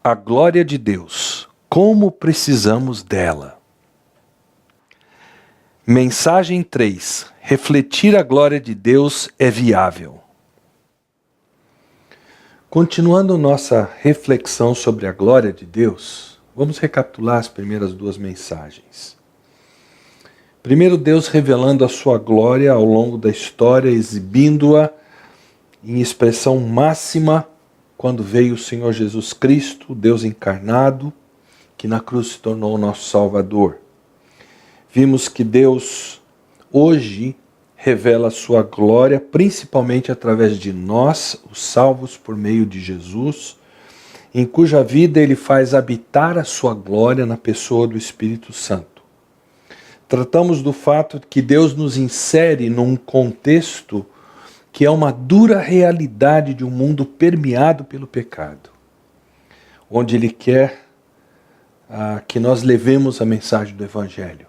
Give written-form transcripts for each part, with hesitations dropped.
A glória de Deus, como precisamos dela. Mensagem 3. Refletir a glória de Deus é viável. Continuando nossa reflexão sobre a glória de Deus, vamos recapitular as primeiras duas mensagens. Primeiro, Deus revelando a sua glória ao longo da história, exibindo-a em expressão máxima quando veio o Senhor Jesus Cristo, Deus encarnado, que na cruz se tornou o nosso Salvador. Vimos que Deus hoje revela a sua glória, principalmente através de nós, os salvos por meio de Jesus, em cuja vida Ele faz habitar a sua glória na pessoa do Espírito Santo. Tratamos do fato de que Deus nos insere num contexto que é uma dura realidade de um mundo permeado pelo pecado, onde Ele quer que nós levemos a mensagem do Evangelho.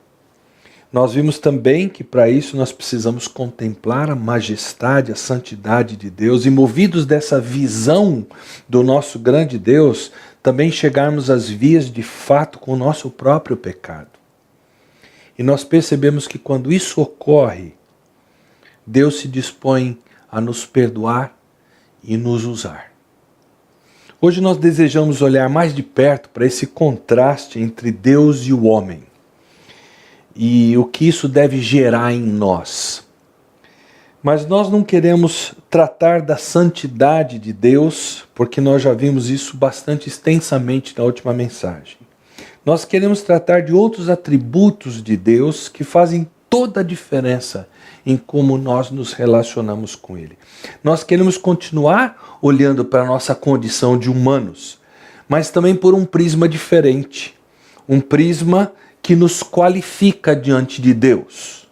Nós vimos também que para isso nós precisamos contemplar a majestade, a santidade de Deus, e movidos dessa visão do nosso grande Deus, também chegarmos às vias de fato com o nosso próprio pecado. E nós percebemos que quando isso ocorre, Deus se dispõe a nos perdoar e nos usar. Hoje nós desejamos olhar mais de perto para esse contraste entre Deus e o homem e o que isso deve gerar em nós. Mas nós não queremos tratar da santidade de Deus, porque nós já vimos isso bastante extensamente na última mensagem. Nós queremos tratar de outros atributos de Deus que fazem toda a diferença em como nós nos relacionamos com Ele. Nós queremos continuar olhando para a nossa condição de humanos, mas também por um prisma diferente. Um prisma que nos qualifica diante de Deus.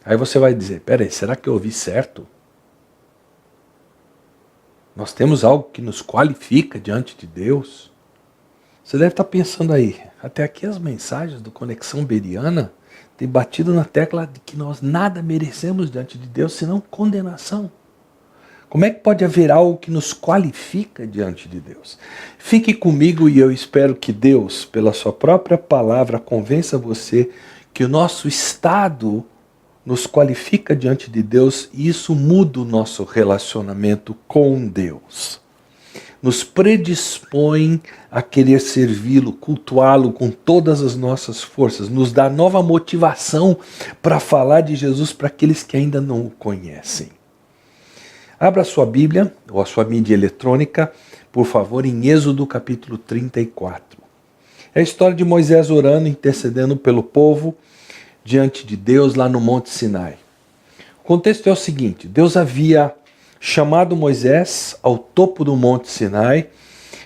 Aí você vai dizer, peraí, será que eu ouvi certo? Nós temos algo que nos qualifica diante de Deus? Você deve estar pensando aí, até aqui as mensagens do Conexão Beriana têm batido na tecla de que nós nada merecemos diante de Deus, senão condenação. Como é que pode haver algo que nos qualifica diante de Deus? Fique comigo e eu espero que Deus, pela sua própria palavra, convença você que o nosso estado nos qualifica diante de Deus e isso muda o nosso relacionamento com Deus. Nos predispõe a querer servi-lo, cultuá-lo com todas as nossas forças, nos dá nova motivação para falar de Jesus para aqueles que ainda não o conhecem. Abra a sua Bíblia, ou a sua mídia eletrônica, por favor, em Êxodo capítulo 34. É a história de Moisés orando, intercedendo pelo povo, diante de Deus lá no Monte Sinai. O contexto é o seguinte, Deus havia chamado Moisés ao topo do Monte Sinai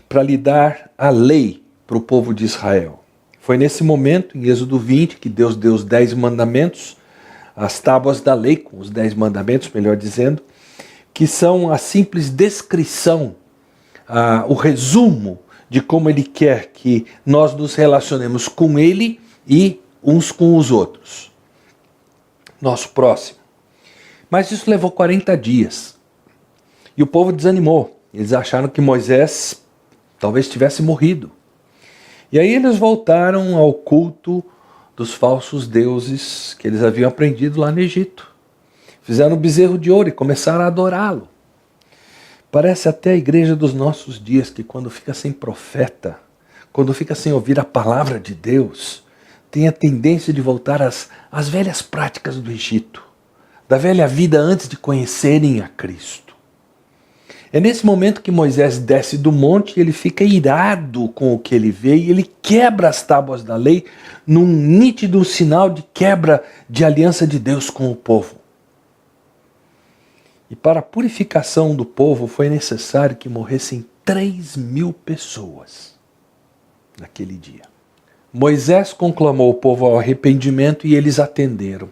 para lhe dar a lei para o povo de Israel. Foi nesse momento, em Êxodo 20, que Deus deu os 10 mandamentos, as tábuas da lei, com os 10 mandamentos, melhor dizendo, que são a simples descrição, o resumo de como Ele quer que nós nos relacionemos com Ele e uns com os outros. Nosso próximo. Mas isso levou 40 dias. E o povo desanimou. Eles acharam que Moisés talvez tivesse morrido. E aí eles voltaram ao culto dos falsos deuses que eles haviam aprendido lá no Egito. Fizeram um bezerro de ouro e começaram a adorá-lo. Parece até a igreja dos nossos dias que quando fica sem profeta, quando fica sem ouvir a palavra de Deus, tem a tendência de voltar às velhas práticas do Egito, da velha vida antes de conhecerem a Cristo. É nesse momento que Moisés desce do monte e ele fica irado com o que ele vê e ele quebra as tábuas da lei num nítido sinal de quebra de aliança de Deus com o povo. E para a purificação do povo foi necessário que morressem 3.000 pessoas naquele dia. Moisés conclamou o povo ao arrependimento e eles atenderam.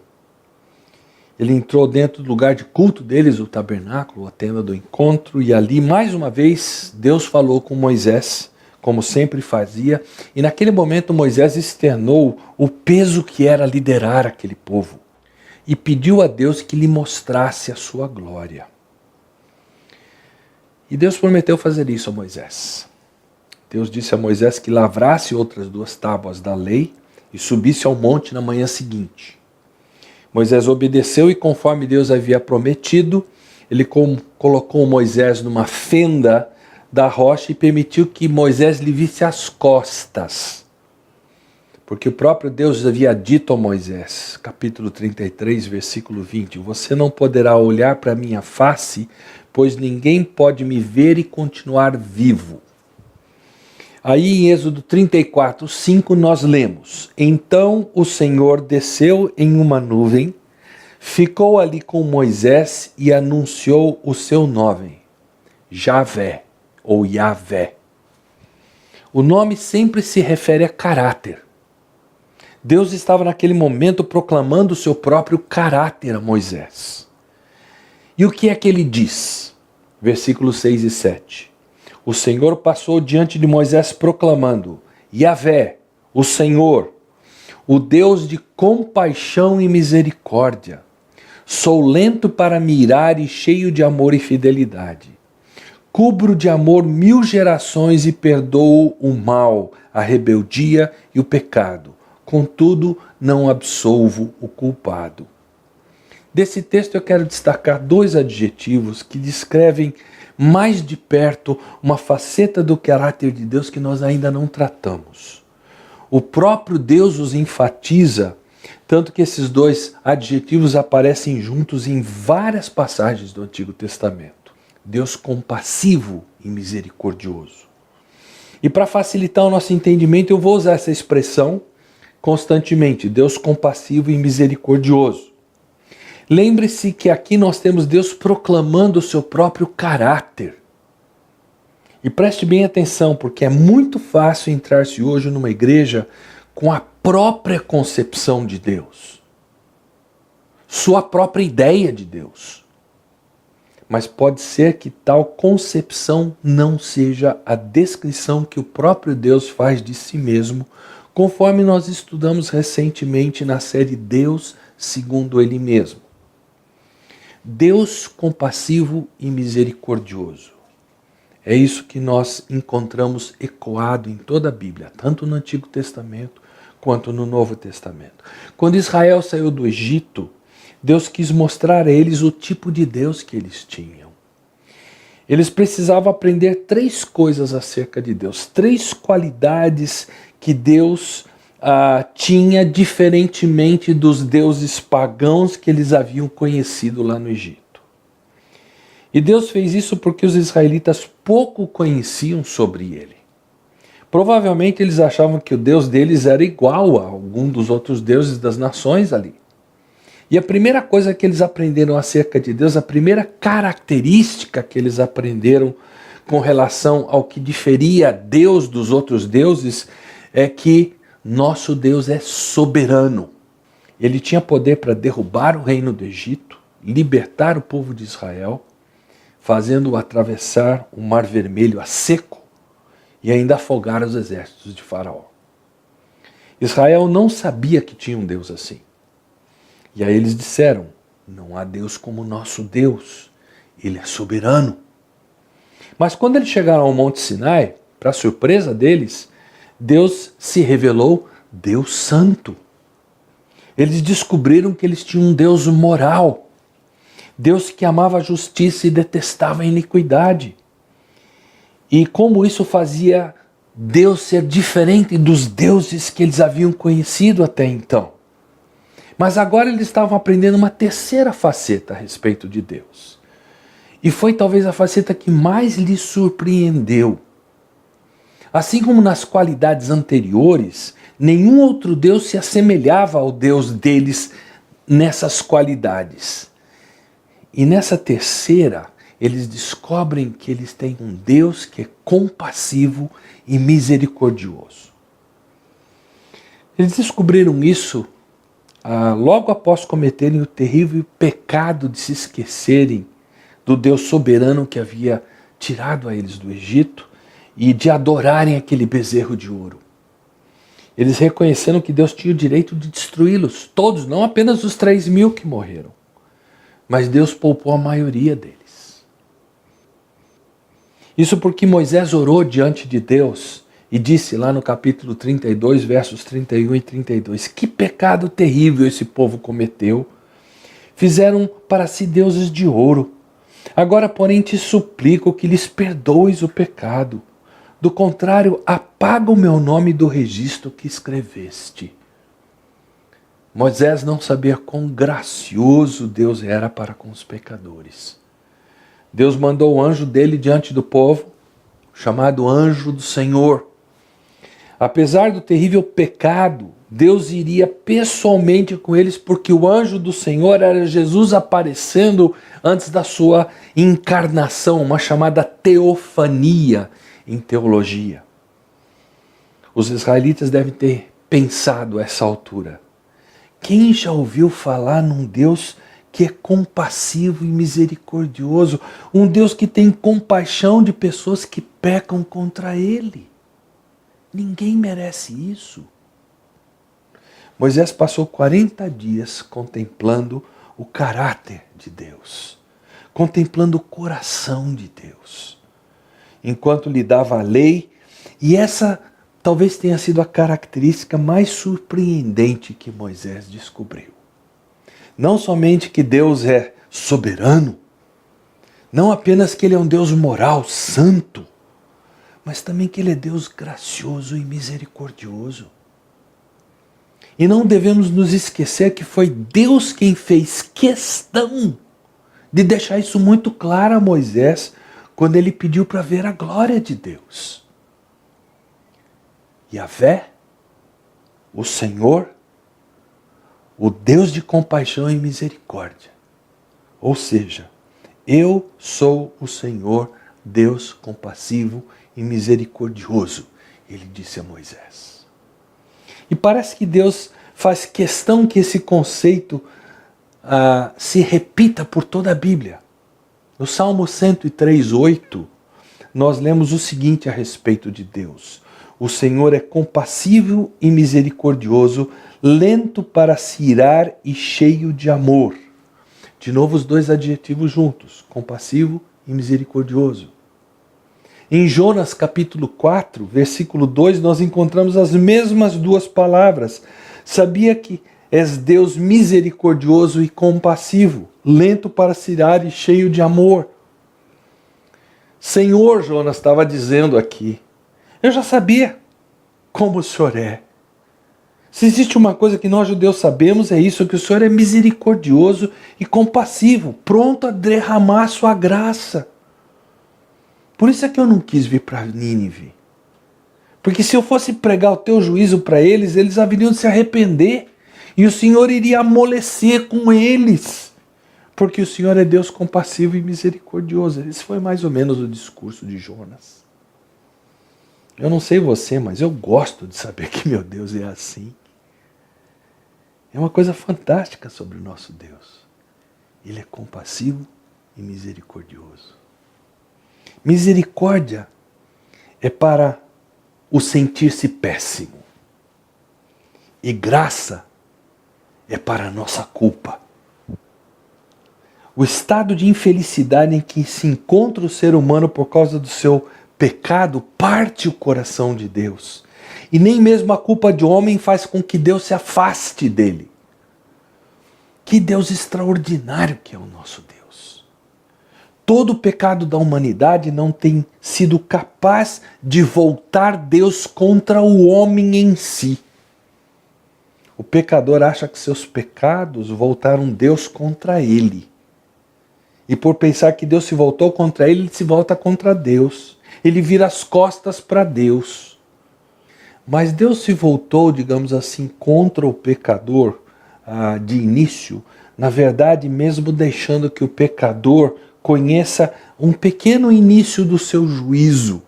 Ele entrou dentro do lugar de culto deles, o tabernáculo, a tenda do encontro, e ali mais uma vez Deus falou com Moisés, como sempre fazia, e naquele momento Moisés externou o peso que era liderar aquele povo. E pediu a Deus que lhe mostrasse a sua glória. E Deus prometeu fazer isso a Moisés. Deus disse a Moisés que lavrasse outras 2 tábuas da lei e subisse ao monte na manhã seguinte. Moisés obedeceu e, conforme Deus havia prometido, ele colocou Moisés numa fenda da rocha e permitiu que Moisés lhe visse as costas. Porque o próprio Deus havia dito a Moisés, capítulo 33, versículo 20, você não poderá olhar para a minha face, pois ninguém pode me ver e continuar vivo. Aí em Êxodo 34, 5 nós lemos, então o Senhor desceu em uma nuvem, ficou ali com Moisés e anunciou o seu nome, Javé ou Yavé. O nome sempre se refere a caráter. Deus estava naquele momento proclamando o seu próprio caráter a Moisés. E o que é que ele diz? Versículos 6 e 7. O Senhor passou diante de Moisés proclamando, Yavé, o Senhor, o Deus de compaixão e misericórdia. Sou lento para me irar e cheio de amor e fidelidade. Cubro de amor 1000 gerações e perdoo o mal, a rebeldia e o pecado. Contudo, não absolvo o culpado. Desse texto eu quero destacar 2 adjetivos que descrevem mais de perto uma faceta do caráter de Deus que nós ainda não tratamos. O próprio Deus os enfatiza, tanto que esses 2 adjetivos aparecem juntos em várias passagens do Antigo Testamento. Deus compassivo e misericordioso. E para facilitar o nosso entendimento, eu vou usar essa expressão constantemente, Deus compassivo e misericordioso. Lembre-se que aqui nós temos Deus proclamando o seu próprio caráter. E preste bem atenção, porque é muito fácil entrar-se hoje numa igreja com a própria concepção de Deus, sua própria ideia de Deus. Mas pode ser que tal concepção não seja a descrição que o próprio Deus faz de si mesmo, conforme nós estudamos recentemente na série Deus segundo Ele mesmo. Deus compassivo e misericordioso. É isso que nós encontramos ecoado em toda a Bíblia, tanto no Antigo Testamento quanto no Novo Testamento. Quando Israel saiu do Egito, Deus quis mostrar a eles o tipo de Deus que eles tinham. Eles precisavam aprender 3 coisas acerca de Deus, 3 qualidades que Deus tinha diferentemente dos deuses pagãos que eles haviam conhecido lá no Egito. E Deus fez isso porque os israelitas pouco conheciam sobre ele. Provavelmente eles achavam que o Deus deles era igual a algum dos outros deuses das nações ali. E a primeira coisa que eles aprenderam acerca de Deus, a primeira característica que eles aprenderam com relação ao que diferia Deus dos outros deuses, é que nosso Deus é soberano. Ele tinha poder para derrubar o reino do Egito, libertar o povo de Israel, fazendo-o atravessar o Mar Vermelho a seco e ainda afogar os exércitos de Faraó. Israel não sabia que tinha um Deus assim. E aí eles disseram, não há Deus como nosso Deus, Ele é soberano. Mas quando eles chegaram ao Monte Sinai, para surpresa deles, Deus se revelou Deus Santo. Eles descobriram que eles tinham um Deus moral, Deus que amava a justiça e detestava a iniquidade. E como isso fazia Deus ser diferente dos deuses que eles haviam conhecido até então. Mas agora eles estavam aprendendo uma terceira faceta a respeito de Deus. E foi talvez a faceta que mais lhes surpreendeu. Assim como nas qualidades anteriores, nenhum outro Deus se assemelhava ao Deus deles nessas qualidades. E nessa terceira, eles descobrem que eles têm um Deus que é compassivo e misericordioso. Eles descobriram isso logo após cometerem o terrível pecado de se esquecerem do Deus soberano que havia tirado a eles do Egito e de adorarem aquele bezerro de ouro. Eles reconheceram que Deus tinha o direito de destruí-los, todos, não apenas os 3.000 que morreram, mas Deus poupou a maioria deles. Isso porque Moisés orou diante de Deus E disse lá no capítulo 32, versos 31 e 32, que pecado terrível esse povo cometeu. Fizeram para si deuses de ouro. Agora, porém, te suplico que lhes perdoes o pecado. Do contrário, apaga o meu nome do registro que escreveste. Moisés não sabia quão gracioso Deus era para com os pecadores. Deus mandou o anjo dele diante do povo, chamado Anjo do Senhor. Apesar do terrível pecado, Deus iria pessoalmente com eles, porque o anjo do Senhor era Jesus aparecendo antes da sua encarnação, uma chamada teofania em teologia. Os israelitas devem ter pensado a essa altura: quem já ouviu falar num Deus que é compassivo e misericordioso, um Deus que tem compaixão de pessoas que pecam contra Ele? Ninguém merece isso. Moisés passou 40 dias contemplando o caráter de Deus, contemplando o coração de Deus, enquanto lhe dava a lei, e essa talvez tenha sido a característica mais surpreendente que Moisés descobriu. Não somente que Deus é soberano, não apenas que Ele é um Deus moral, santo, mas também que Ele é Deus gracioso e misericordioso. E não devemos nos esquecer que foi Deus quem fez questão de deixar isso muito claro a Moisés quando ele pediu para ver a glória de Deus. Yahvé, o Senhor, o Deus de compaixão e misericórdia. Ou seja, eu sou o Senhor, Deus compassivo e misericordioso, ele disse a Moisés. E parece que Deus faz questão que esse conceito se repita por toda a Bíblia. No Salmo 103:8, nós lemos o seguinte a respeito de Deus: o Senhor é compassivo e misericordioso, lento para se irar e cheio de amor. De novo os dois adjetivos juntos, compassivo e misericordioso. Em Jonas capítulo 4, versículo 2, nós encontramos as mesmas duas palavras. Sabia que és Deus misericordioso e compassivo, lento para se irar e cheio de amor. Senhor, Jonas estava dizendo aqui, eu já sabia como o Senhor é. Se existe uma coisa que nós judeus sabemos, é isso, que o Senhor é misericordioso e compassivo, pronto a derramar a sua graça. Por isso é que eu não quis vir para Nínive. Porque se eu fosse pregar o teu juízo para eles, eles haveriam de se arrepender. E o Senhor iria amolecer com eles. Porque o Senhor é Deus compassivo e misericordioso. Esse foi mais ou menos o discurso de Jonas. Eu não sei você, mas eu gosto de saber que meu Deus é assim. É uma coisa fantástica sobre o nosso Deus. Ele é compassivo e misericordioso. Misericórdia é para o sentir-se péssimo. E graça é para a nossa culpa. O estado de infelicidade em que se encontra o ser humano por causa do seu pecado parte o coração de Deus. E nem mesmo a culpa de homem faz com que Deus se afaste dele. Que Deus extraordinário que é o nosso Deus. Todo o pecado da humanidade não tem sido capaz de voltar Deus contra o homem em si. O pecador acha que seus pecados voltaram Deus contra ele. E por pensar que Deus se voltou contra ele, ele se volta contra Deus. Ele vira as costas para Deus. Mas Deus se voltou, digamos assim, contra o pecador de início, na verdade, mesmo deixando que o pecador conheça um pequeno início do seu juízo,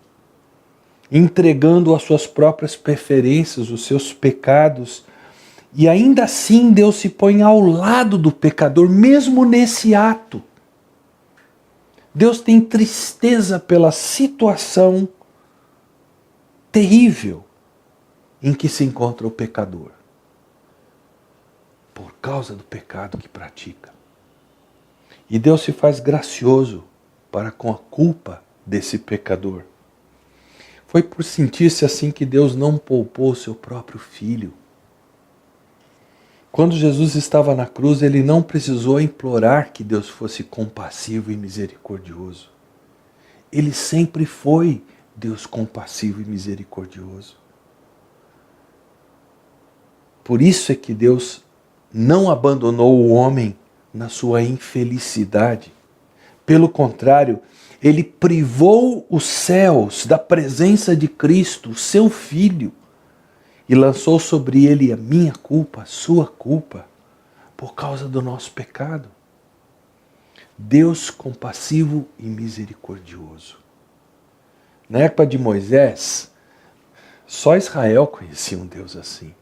entregando as suas próprias preferências, os seus pecados, e ainda assim Deus se põe ao lado do pecador, mesmo nesse ato. Deus tem tristeza pela situação terrível em que se encontra o pecador, por causa do pecado que pratica. E Deus se faz gracioso para com a culpa desse pecador. Foi por sentir-se assim que Deus não poupou o seu próprio filho. Quando Jesus estava na cruz, ele não precisou implorar que Deus fosse compassivo e misericordioso. Ele sempre foi Deus compassivo e misericordioso. Por isso é que Deus não abandonou o homem na sua infelicidade. Pelo contrário, ele privou os céus da presença de Cristo, seu Filho, e lançou sobre ele a minha culpa, a sua culpa, por causa do nosso pecado. Deus compassivo e misericordioso. Na época de Moisés, só Israel conhecia um Deus assim.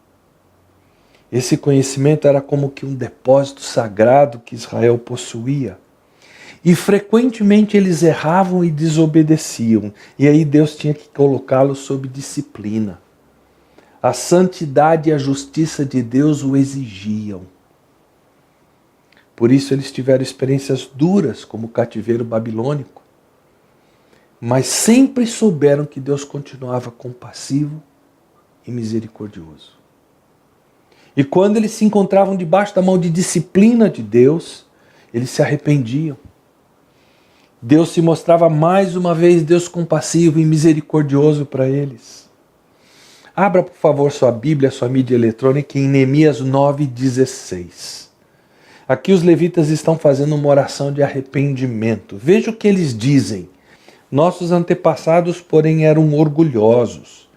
Esse conhecimento era como que um depósito sagrado que Israel possuía. E frequentemente eles erravam e desobedeciam. E aí Deus tinha que colocá-los sob disciplina. A santidade e a justiça de Deus o exigiam. Por isso eles tiveram experiências duras, como o cativeiro babilônico. Mas sempre souberam que Deus continuava compassivo e misericordioso. E quando eles se encontravam debaixo da mão de disciplina de Deus, eles se arrependiam. Deus se mostrava mais uma vez Deus compassivo e misericordioso para eles. Abra, por favor, sua Bíblia, sua mídia eletrônica em Neemias 9,16. Aqui os levitas estão fazendo uma oração de arrependimento. Veja o que eles dizem. Nossos antepassados, porém, eram orgulhosos,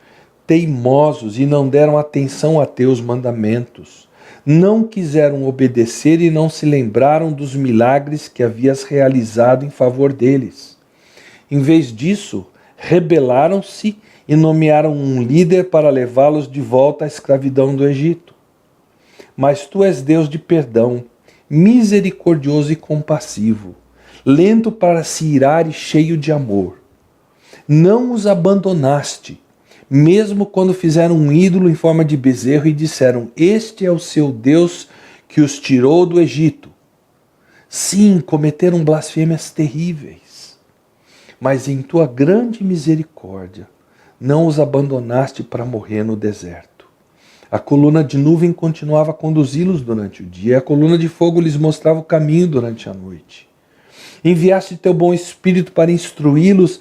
teimosos e não deram atenção a teus mandamentos. Não quiseram obedecer e não se lembraram dos milagres que havias realizado em favor deles. Em vez disso, rebelaram-se e nomearam um líder para levá-los de volta à escravidão do Egito. Mas tu és Deus de perdão, misericordioso e compassivo, lento para se irar e cheio de amor. Não os abandonaste, mesmo quando fizeram um ídolo em forma de bezerro e disseram: este é o seu Deus que os tirou do Egito. Sim, cometeram blasfêmias terríveis, mas em tua grande misericórdia não os abandonaste para morrer no deserto. A coluna de nuvem continuava a conduzi-los durante o dia, e a coluna de fogo lhes mostrava o caminho durante a noite. Enviaste teu bom Espírito para instruí-los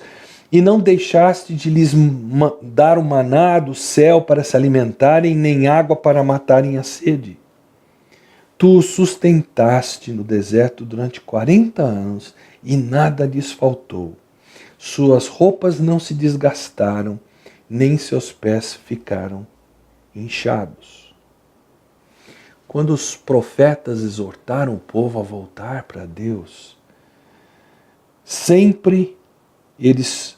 e não deixaste de lhes dar o maná do céu para se alimentarem, nem água para matarem a sede. Tu os sustentaste no deserto durante 40 anos e nada lhes faltou. Suas roupas não se desgastaram, nem seus pés ficaram inchados. Quando os profetas exortaram o povo a voltar para Deus, sempre eles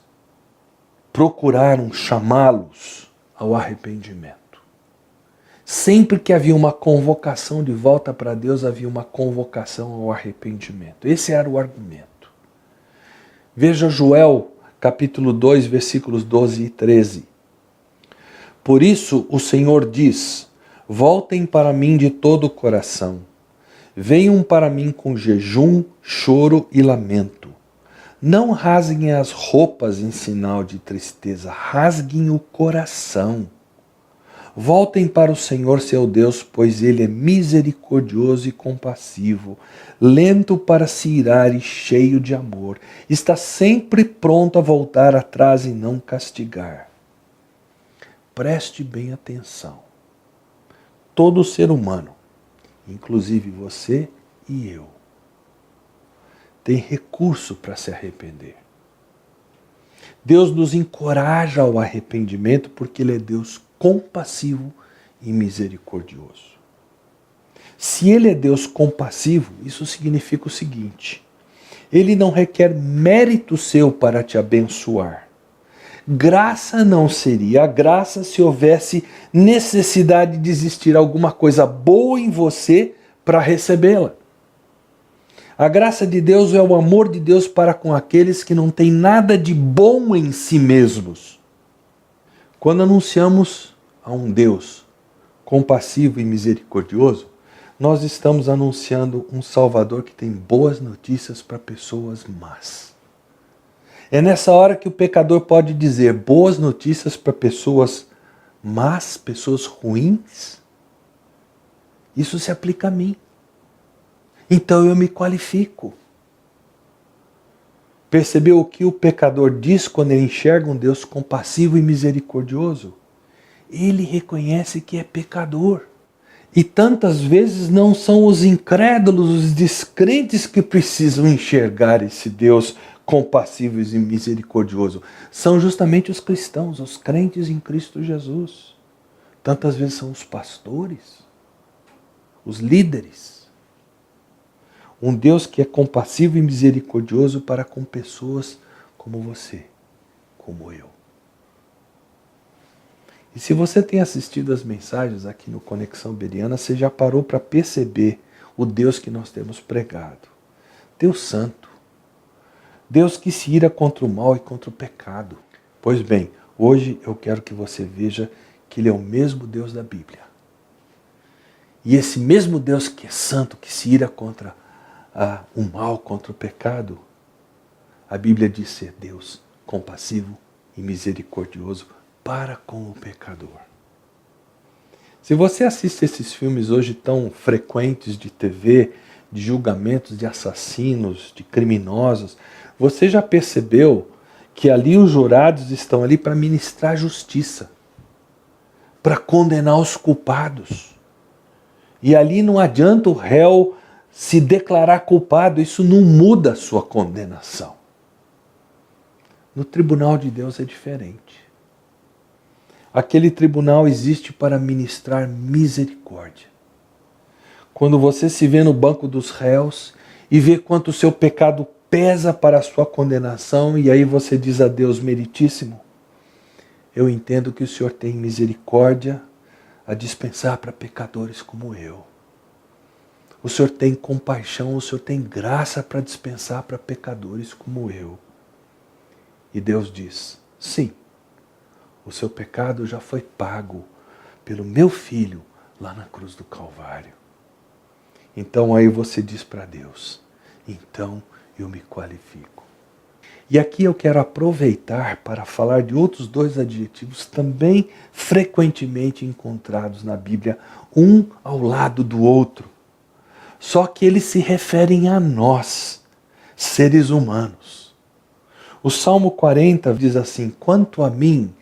procuraram chamá-los ao arrependimento. Sempre que havia uma convocação de volta para Deus, havia uma convocação ao arrependimento. Esse era o argumento. Veja Joel, capítulo 2, versículos 12 e 13. Por isso o Senhor diz: voltem para mim de todo o coração. Venham para mim com jejum, choro e lamento. Não rasguem as roupas em sinal de tristeza, rasguem o coração. Voltem para o Senhor seu Deus, pois Ele é misericordioso e compassivo, lento para se irar e cheio de amor. Está sempre pronto a voltar atrás e não castigar. Preste bem atenção. Todo ser humano, inclusive você e eu, tem recurso para se arrepender. Deus nos encoraja ao arrependimento porque Ele é Deus compassivo e misericordioso. Se Ele é Deus compassivo, isso significa o seguinte: Ele não requer mérito seu para te abençoar. Graça não seria a graça se houvesse necessidade de existir alguma coisa boa em você para recebê-la. A graça de Deus é o amor de Deus para com aqueles que não têm nada de bom em si mesmos. Quando anunciamos a um Deus compassivo e misericordioso, nós estamos anunciando um Salvador que tem boas notícias para pessoas más. É nessa hora que o pecador pode dizer boas notícias para pessoas más, pessoas ruins. Isso se aplica a mim. Então eu me qualifico. Percebeu o que o pecador diz quando ele enxerga um Deus compassivo e misericordioso? Ele reconhece que é pecador. E tantas vezes não são os incrédulos, os descrentes que precisam enxergar esse Deus compassivo e misericordioso. São justamente os cristãos, os crentes em Cristo Jesus. Tantas vezes são os pastores, os líderes. Um Deus que é compassivo e misericordioso para com pessoas como você, como eu. E se você tem assistido as mensagens aqui no Conexão Bereana, você já parou para perceber o Deus que nós temos pregado. Deus Santo. Deus que se ira contra o mal e contra o pecado. Pois bem, hoje eu quero que você veja que Ele é o mesmo Deus da Bíblia. E esse mesmo Deus que é santo, que se ira contra o mal, contra o pecado, a Bíblia diz ser Deus compassivo e misericordioso para com o pecador. Se você assiste esses filmes hoje tão frequentes de TV, de julgamentos de assassinos, de criminosos, você já percebeu que ali os jurados estão ali para ministrar justiça, para condenar os culpados. E ali não adianta o réu se declarar culpado, isso não muda a sua condenação. No tribunal de Deus é diferente. Aquele tribunal existe para ministrar misericórdia. Quando você se vê no banco dos réus e vê quanto o seu pecado pesa para a sua condenação, e aí você diz a Deus meritíssimo, eu entendo que o Senhor tem misericórdia a dispensar para pecadores como eu. O Senhor tem compaixão, o Senhor tem graça para dispensar para pecadores como eu. E Deus diz, sim, o seu pecado já foi pago pelo meu Filho lá na cruz do Calvário. Então aí você diz para Deus, então eu me qualifico. E aqui eu quero aproveitar para falar de outros dois adjetivos também frequentemente encontrados na Bíblia, um ao lado do outro. Só que eles se referem a nós, seres humanos. O Salmo 40 diz assim, quanto a mim,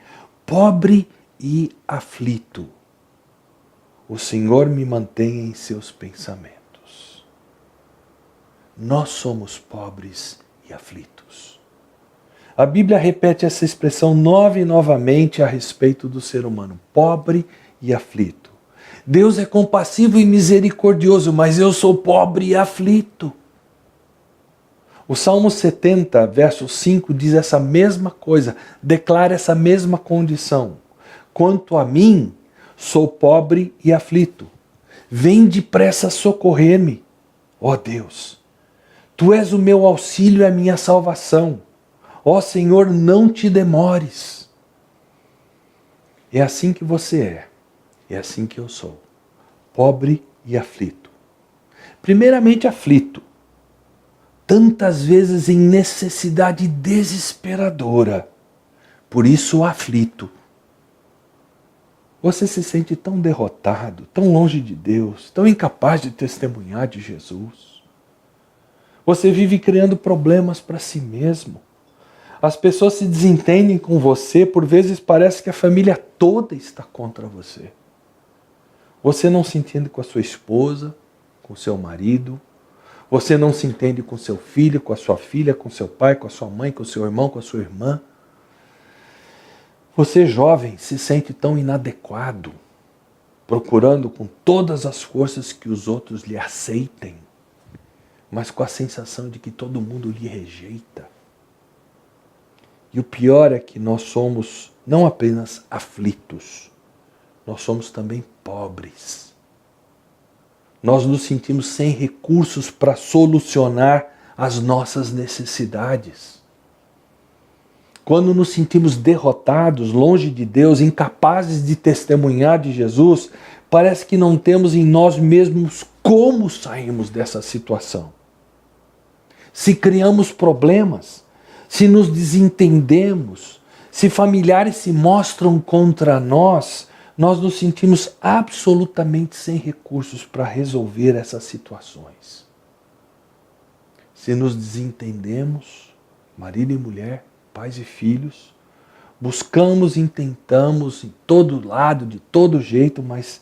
pobre e aflito, o Senhor me mantém em seus pensamentos. Nós somos pobres e aflitos. A Bíblia repete essa expressão novamente a respeito do ser humano, pobre e aflito. Deus é compassivo e misericordioso, mas eu sou pobre e aflito. O Salmo 70, verso 5, diz essa mesma coisa, declara essa mesma condição. Quanto a mim, sou pobre e aflito. Vem depressa socorrer-me, ó Deus. Tu és o meu auxílio e a minha salvação. Ó Senhor, não te demores. É assim que você é assim que eu sou, pobre e aflito. Primeiramente aflito. Tantas vezes em necessidade desesperadora, por isso aflito. Você se sente tão derrotado, tão longe de Deus, tão incapaz de testemunhar de Jesus. Você vive criando problemas para si mesmo. As pessoas se desentendem com você, por vezes parece que a família toda está contra você. Você não se entende com a sua esposa, com o seu marido. Você não se entende com seu filho, com a sua filha, com seu pai, com a sua mãe, com o seu irmão, com a sua irmã. Você, jovem, se sente tão inadequado, procurando com todas as forças que os outros lhe aceitem, mas com a sensação de que todo mundo lhe rejeita. E o pior é que nós somos não apenas aflitos, nós somos também pobres. Nós nos sentimos sem recursos para solucionar as nossas necessidades. Quando nos sentimos derrotados, longe de Deus, incapazes de testemunhar de Jesus, parece que não temos em nós mesmos como sairmos dessa situação. Se criamos problemas, se nos desentendemos, se familiares se mostram contra nós, nós nos sentimos absolutamente sem recursos para resolver essas situações. Se nos desentendemos, marido e mulher, pais e filhos, buscamos e tentamos em todo lado, de todo jeito, mas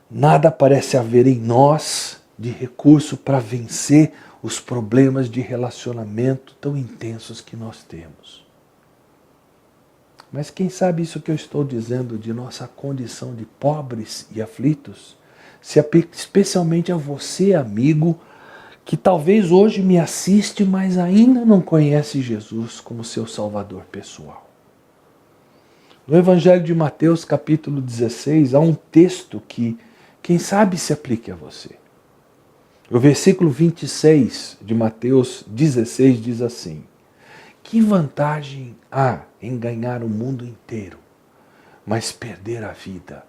nada parece haver em nós de recurso para vencer os problemas de relacionamento tão intensos que nós temos. Mas quem sabe isso que eu estou dizendo de nossa condição de pobres e aflitos se aplica especialmente a você, amigo, que talvez hoje me assiste, mas ainda não conhece Jesus como seu Salvador pessoal. No Evangelho de Mateus, capítulo 16, há um texto que, quem sabe, se aplique a você. O versículo 26 de Mateus 16 diz assim: que vantagem há em ganhar o mundo inteiro, mas perder a vida?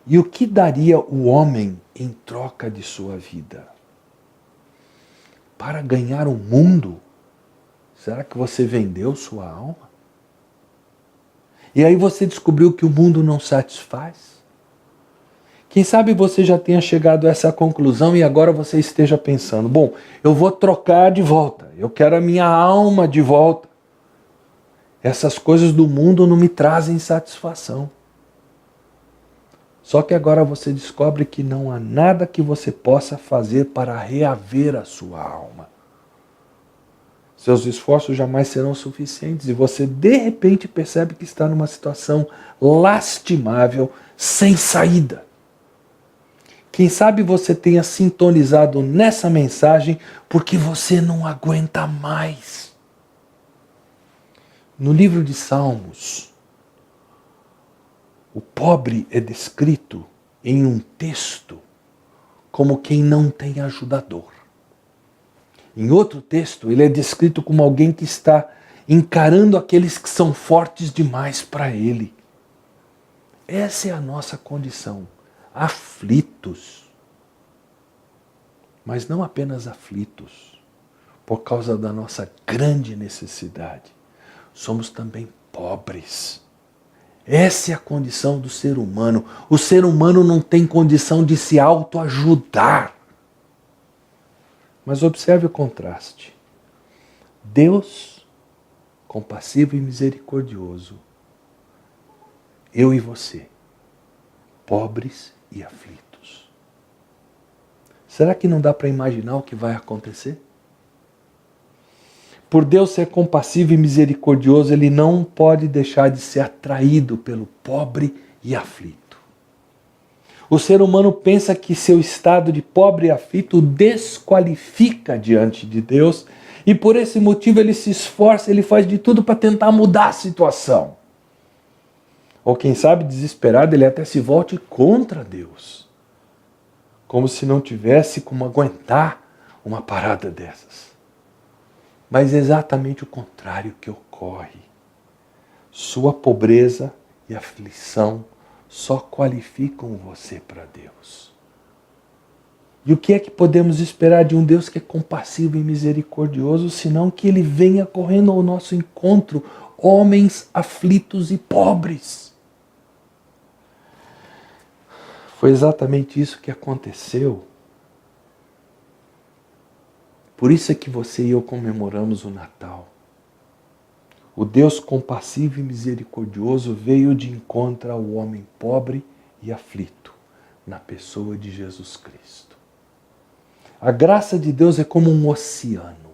E o que daria o homem em troca de sua vida? Para ganhar o mundo, será que você vendeu sua alma? E aí você descobriu que o mundo não satisfaz? Quem sabe você já tenha chegado a essa conclusão e agora você esteja pensando, bom, eu vou trocar de volta, eu quero a minha alma de volta. Essas coisas do mundo não me trazem satisfação. Só que agora você descobre que não há nada que você possa fazer para reaver a sua alma. Seus esforços jamais serão suficientes e você de repente percebe que está numa situação lastimável, sem saída. Quem sabe você tenha sintonizado nessa mensagem porque você não aguenta mais. No livro de Salmos, o pobre é descrito em um texto como quem não tem ajudador. Em outro texto, ele é descrito como alguém que está encarando aqueles que são fortes demais para ele. Essa é a nossa condição, aflitos. Mas não apenas aflitos, por causa da nossa grande necessidade. Somos também pobres. Essa é a condição do ser humano. O ser humano não tem condição de se autoajudar. Mas observe o contraste. Deus, compassivo e misericordioso. Eu e você, pobres e aflitos. Será que não dá para imaginar o que vai acontecer? Por Deus ser compassivo e misericordioso, Ele não pode deixar de ser atraído pelo pobre e aflito. O ser humano pensa que seu estado de pobre e aflito o desqualifica diante de Deus e por esse motivo ele se esforça, ele faz de tudo para tentar mudar a situação. Ou quem sabe, desesperado, ele até se volte contra Deus. Como se não tivesse como aguentar uma parada dessas. Mas é exatamente o contrário que ocorre. Sua pobreza e aflição só qualificam você para Deus. E o que é que podemos esperar de um Deus que é compassivo e misericordioso, senão que Ele venha correndo ao nosso encontro, homens aflitos e pobres? Foi exatamente isso que aconteceu. Por isso é que você e eu comemoramos o Natal. O Deus compassivo e misericordioso veio de encontro ao homem pobre e aflito, na pessoa de Jesus Cristo. A graça de Deus é como um oceano,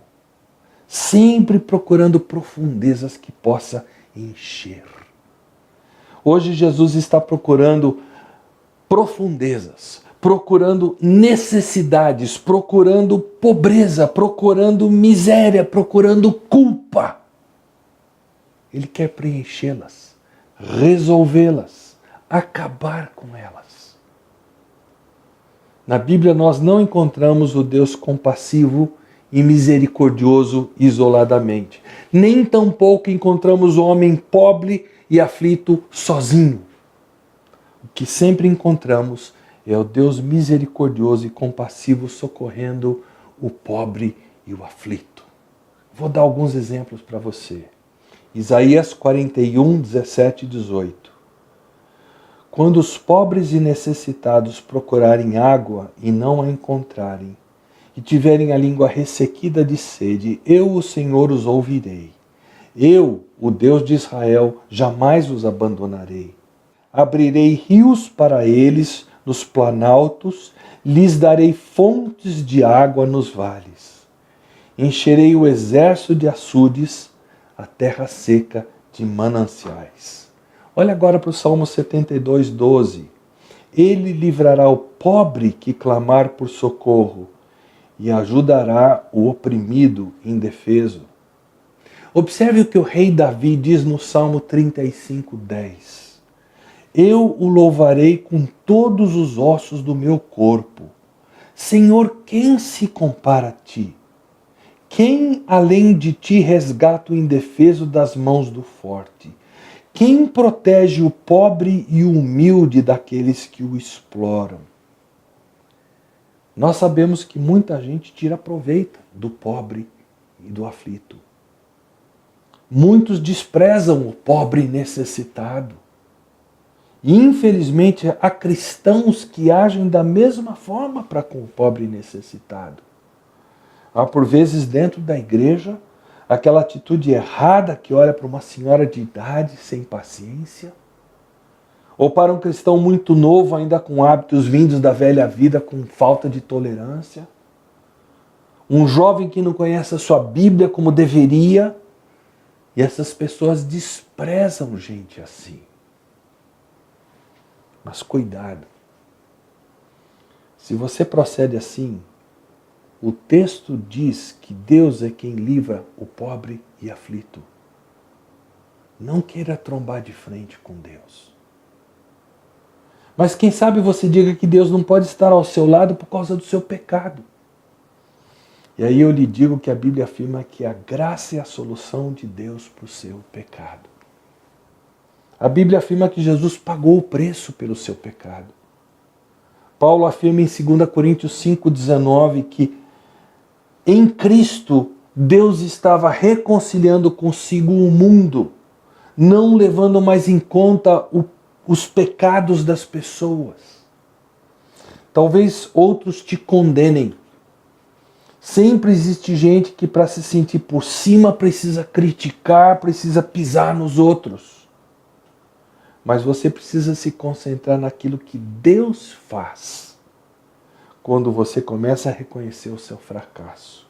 sempre procurando profundezas que possa encher. Hoje Jesus está procurando profundezas, procurando necessidades, procurando pobreza, procurando miséria, procurando culpa. Ele quer preenchê-las, resolvê-las, acabar com elas. Na Bíblia nós não encontramos o Deus compassivo e misericordioso isoladamente. Nem tampouco encontramos o homem pobre e aflito sozinho. O que sempre encontramos é o Deus misericordioso e compassivo socorrendo o pobre e o aflito. Vou dar alguns exemplos para você. Isaías 41, 17 e 18. Quando os pobres e necessitados procurarem água e não a encontrarem, e tiverem a língua ressequida de sede, eu, o Senhor, os ouvirei. Eu, o Deus de Israel, jamais os abandonarei. Abrirei rios para eles nos planaltos, lhes darei fontes de água nos vales. Encherei o exército de açudes, a terra seca de mananciais. Olha agora para o Salmo 72, 12. Ele livrará o pobre que clamar por socorro e ajudará o oprimido e indefeso. Observe o que o rei Davi diz no Salmo 35, 10. Eu o louvarei com todos os ossos do meu corpo. Senhor, quem se compara a ti? Quem além de ti resgata o indefeso das mãos do forte? Quem protege o pobre e o humilde daqueles que o exploram? Nós sabemos que muita gente tira proveito do pobre e do aflito. Muitos desprezam o pobre necessitado. E infelizmente há cristãos que agem da mesma forma para com o pobre necessitado. Há por vezes dentro da igreja aquela atitude errada que olha para uma senhora de idade sem paciência, ou para um cristão muito novo ainda com hábitos vindos da velha vida com falta de tolerância, um jovem que não conhece a sua Bíblia como deveria, e essas pessoas desprezam gente assim. Mas cuidado. Se você procede assim, o texto diz que Deus é quem livra o pobre e aflito. Não queira trombar de frente com Deus. Mas quem sabe você diga que Deus não pode estar ao seu lado por causa do seu pecado. E aí eu lhe digo que a Bíblia afirma que a graça é a solução de Deus para o seu pecado. A Bíblia afirma que Jesus pagou o preço pelo seu pecado. Paulo afirma em 2 Coríntios 5,19 que em Cristo Deus estava reconciliando consigo o mundo, não levando mais em conta os pecados das pessoas. Talvez outros te condenem. Sempre existe gente que para se sentir por cima precisa criticar, precisa pisar nos outros. Mas você precisa se concentrar naquilo que Deus faz quando você começa a reconhecer o seu fracasso,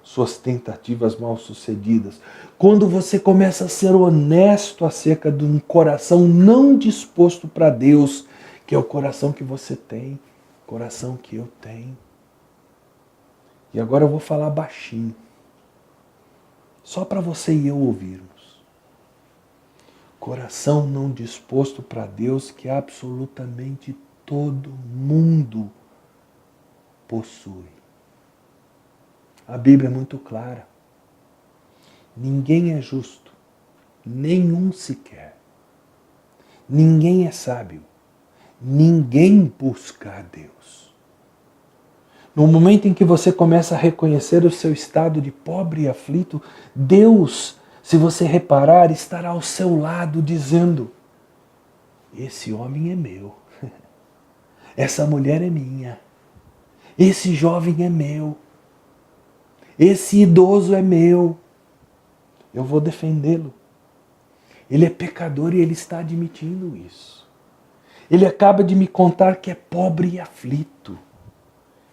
suas tentativas mal-sucedidas, quando você começa a ser honesto acerca de um coração não disposto para Deus, que é o coração que você tem, o coração que eu tenho. E agora eu vou falar baixinho, só para você e eu ouvirmos. Coração não disposto para Deus que absolutamente todo mundo possui. A Bíblia é muito clara. Ninguém é justo, nenhum sequer. Ninguém é sábio, ninguém busca a Deus. No momento em que você começa a reconhecer o seu estado de pobre e aflito, Deus, se você reparar, estará ao seu lado dizendo: esse homem é meu, essa mulher é minha, esse jovem é meu, esse idoso é meu, eu vou defendê-lo. Ele é pecador e ele está admitindo isso. Ele acaba de me contar que é pobre e aflito.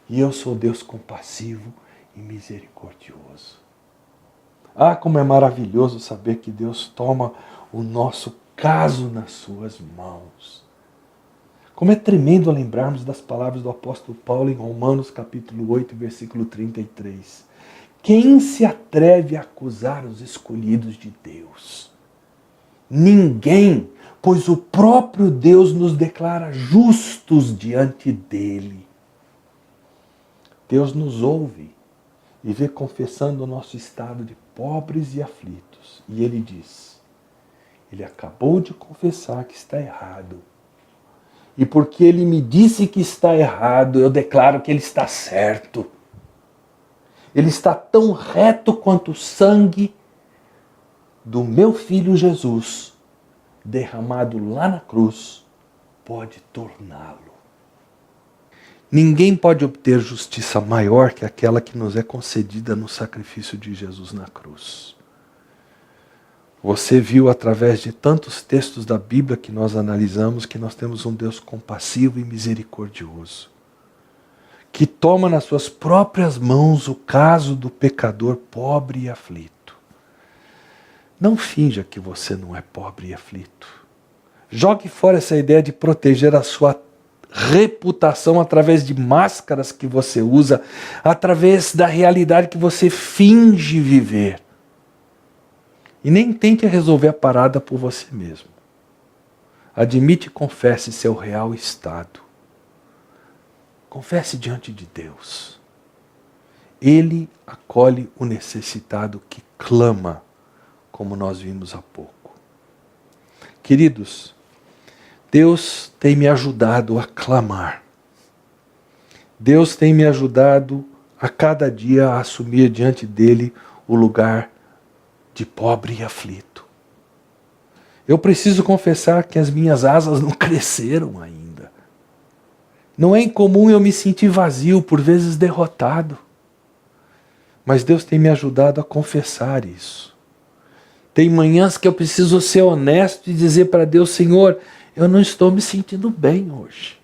E eu sou Deus compassivo e misericordioso. Ah, como é maravilhoso saber que Deus toma o nosso caso nas suas mãos. Como é tremendo lembrarmos das palavras do apóstolo Paulo em Romanos capítulo 8, versículo 33. Quem se atreve a acusar os escolhidos de Deus? Ninguém, pois o próprio Deus nos declara justos diante dele. Deus nos ouve e vê confessando o nosso estado de pobres e aflitos. E ele diz, ele acabou de confessar que está errado. E porque ele me disse que está errado, eu declaro que ele está certo. ele está tão reto quanto o sangue do meu filho Jesus, derramado lá na cruz, pode torná-lo. Ninguém pode obter justiça maior que aquela que nos é concedida no sacrifício de Jesus na cruz. Você viu através de tantos textos da Bíblia que nós analisamos que nós temos um Deus compassivo e misericordioso, que toma nas suas próprias mãos o caso do pecador pobre e aflito. Não finja que você não é pobre e aflito. Jogue fora essa ideia de proteger a sua reputação através de máscaras que você usa, através da realidade que você finge viver. E nem tente resolver a parada por você mesmo. Admite e confesse seu real estado. Confesse diante de Deus. Ele acolhe o necessitado que clama, como nós vimos há pouco. Queridos, Deus tem me ajudado a clamar. Deus tem me ajudado a cada dia a assumir diante dele o lugar de pobre e aflito. Eu preciso confessar que as minhas asas não cresceram ainda. Não é incomum eu me sentir vazio, por vezes derrotado. Mas Deus tem me ajudado a confessar isso. Tem manhãs que eu preciso ser honesto e dizer para Deus: Senhor, eu não estou me sentindo bem hoje.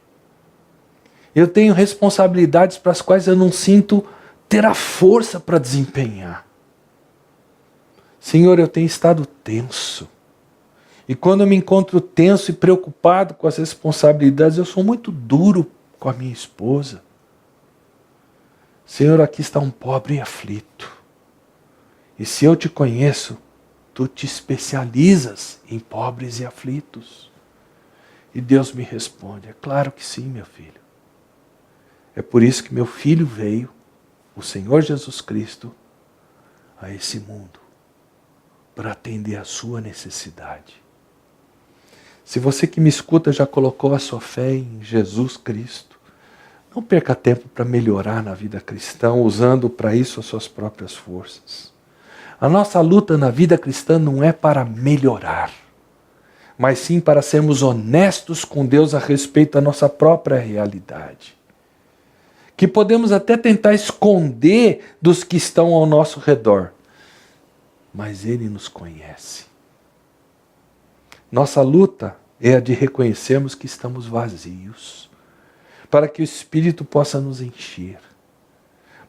Eu tenho responsabilidades para as quais eu não sinto ter a força para desempenhar. Senhor, eu tenho estado tenso. E quando eu me encontro tenso e preocupado com as responsabilidades, eu sou muito duro com a minha esposa. Senhor, aqui está um pobre e aflito. E se eu te conheço, tu te especializas em pobres e aflitos. E Deus me responde: é claro que sim, meu filho. É por isso que meu filho veio, o Senhor Jesus Cristo, a esse mundo, para atender a sua necessidade. Se você que me escuta já colocou a sua fé em Jesus Cristo, não perca tempo para melhorar na vida cristã, usando para isso as suas próprias forças. A nossa luta na vida cristã não é para melhorar, mas sim para sermos honestos com Deus a respeito da nossa própria realidade. Que podemos até tentar esconder dos que estão ao nosso redor, mas Ele nos conhece. Nossa luta é a de reconhecermos que estamos vazios, para que o Espírito possa nos encher,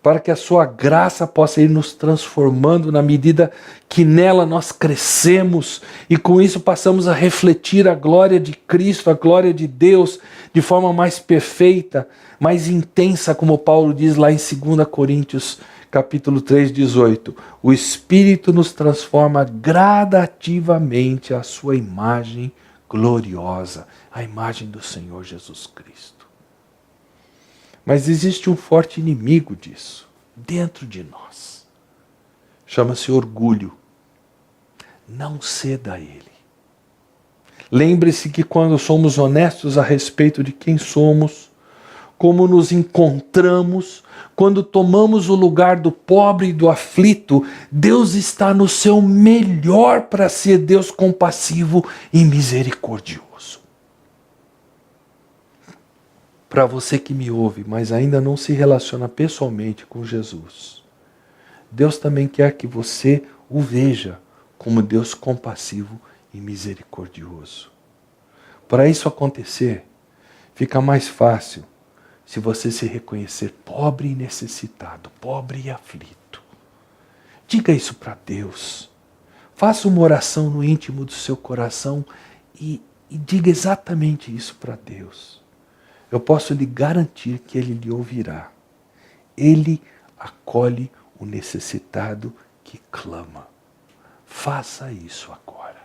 para que a sua graça possa ir nos transformando na medida que nela nós crescemos e com isso passamos a refletir a glória de Cristo, a glória de Deus de forma mais perfeita, mais intensa, como Paulo diz lá em 2 Coríntios capítulo 3, 18. O Espírito nos transforma gradativamente à sua imagem gloriosa, a imagem do Senhor Jesus Cristo. Mas existe um forte inimigo disso, dentro de nós. Chama-se orgulho. Não ceda a ele. Lembre-se que quando somos honestos a respeito de quem somos, como nos encontramos, quando tomamos o lugar do pobre e do aflito, Deus está no seu melhor para ser Deus compassivo e misericordioso. Para você que me ouve, mas ainda não se relaciona pessoalmente com Jesus, Deus também quer que você o veja como Deus compassivo e misericordioso. Para isso acontecer, fica mais fácil se você se reconhecer pobre e necessitado, pobre e aflito. Diga isso para Deus. Faça uma oração no íntimo do seu coração e diga exatamente isso para Deus. Eu posso lhe garantir que Ele lhe ouvirá. Ele acolhe o necessitado que clama. Faça isso agora.